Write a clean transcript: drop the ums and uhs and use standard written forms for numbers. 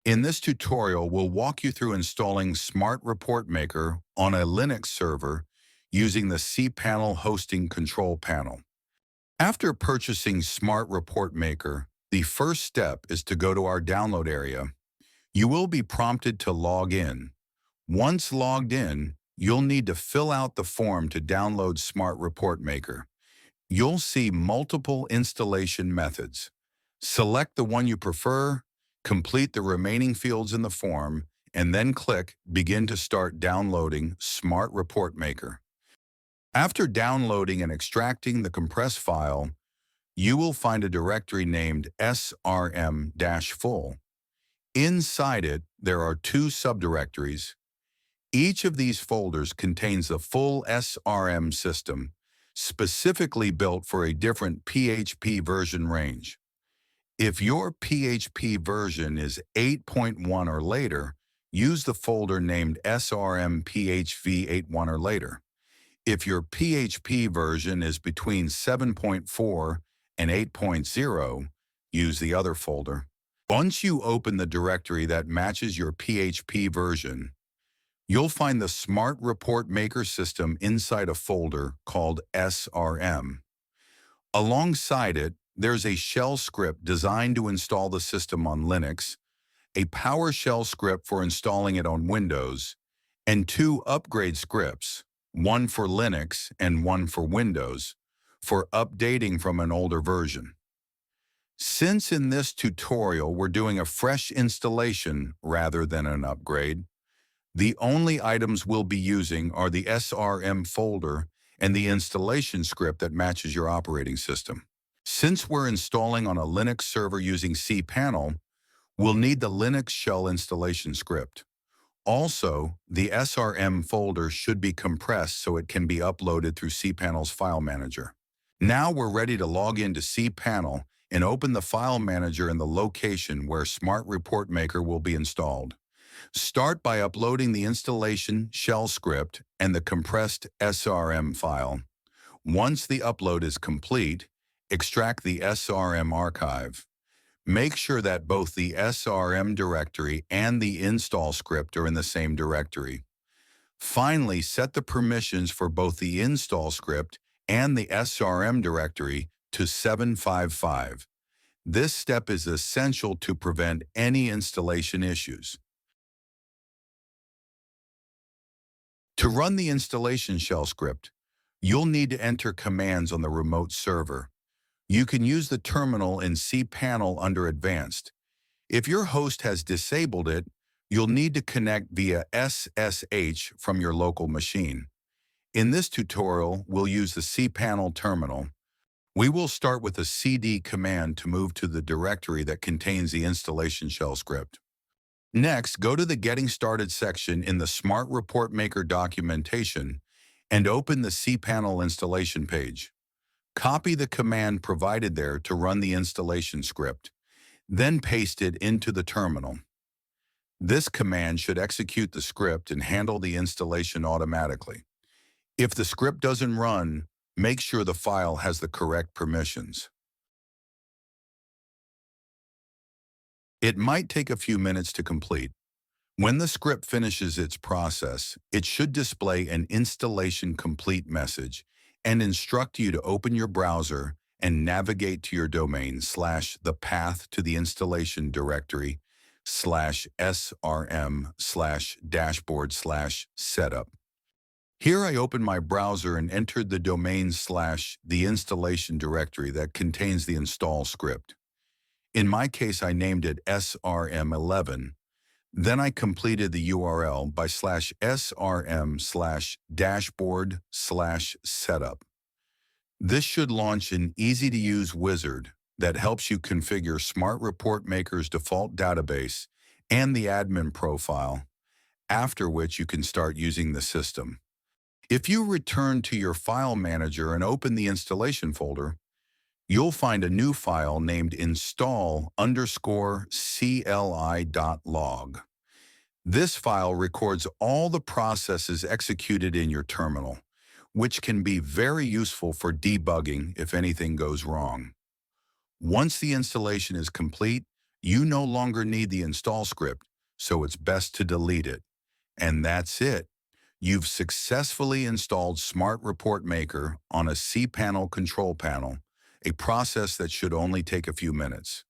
In this tutorial, we'll walk you through installing Smart Report Maker on a Linux server using the cPanel hosting control panel. After purchasing Smart Report Maker, the first step is to go to our download area. You will be prompted to log in. Once logged in, you'll need to fill out the form to download Smart Report Maker. You'll see multiple installation methods. Select the one you prefer, complete the remaining fields in the form, and then click Begin to start downloading Smart Report Maker. After downloading and extracting the compressed file, you will find a directory named SRM-full. Inside it, there are two subdirectories. Each of these folders contains the full SRM system, specifically built for a different PHP version range. If your PHP version is 8.1 or later, use the folder named SRM PHP 8.1 or later. If your PHP version is between 7.4 and 8.0, use the other folder. Once you open the directory that matches your PHP version, you'll find the Smart Report Maker system inside a folder called SRM. Alongside it, there's a shell script designed to install the system on Linux, a PowerShell script for installing it on Windows, and two upgrade scripts, one for Linux and one for Windows, for updating from an older version. Since in this tutorial we're doing a fresh installation rather than an upgrade, the only items we'll be using are the SRM folder and the installation script that matches your operating system. Since we're installing on a Linux server using cPanel, we'll need the Linux shell installation script. Also, the SRM folder should be compressed so it can be uploaded through cPanel's file manager. Now we're ready to log into cPanel and open the file manager in the location where Smart Report Maker will be installed. Start by uploading the installation shell script and the compressed SRM file. Once the upload is complete, extract the SRM archive. Make sure that both the SRM directory and the install script are in the same directory. Finally, set the permissions for both the install script and the SRM directory to 755. This step is essential to prevent any installation issues. To run the installation shell script, you'll need to enter commands on the remote server. You can use the terminal in cPanel under Advanced. If your host has disabled it, you'll need to connect via SSH from your local machine. In this tutorial, we'll use the cPanel terminal. We will start with a cd command to move to the directory that contains the installation shell script. Next, go to the Getting Started section in the Smart Report Maker documentation and open the cPanel installation page. Copy the command provided there to run the installation script, then paste it into the terminal. This command should execute the script and handle the installation automatically. If the script doesn't run, make sure the file has the correct permissions. It might take a few minutes to complete. When the script finishes its process, it should display an installation complete message and instruct you to open your browser and navigate to your domain / the path to the installation directory /srm /dashboard /setup. Here I open my browser and entered the domain / the installation directory that contains the install script. In my case, I named it SRM11. Then I completed the URL by /srm /dashboard /setup. This should launch an easy-to-use wizard that helps you configure Smart Report Maker's default database and the admin profile, after which you can start using the system. If you return to your file manager and open the installation folder, you'll find a new file named install_cli.log. This file records all the processes executed in your terminal, which can be very useful for debugging if anything goes wrong. Once the installation is complete, You no longer need the install script, so it's best to delete it. And that's it. You've successfully installed Smart Report Maker on a cPanel control panel, a process that should only take a few minutes.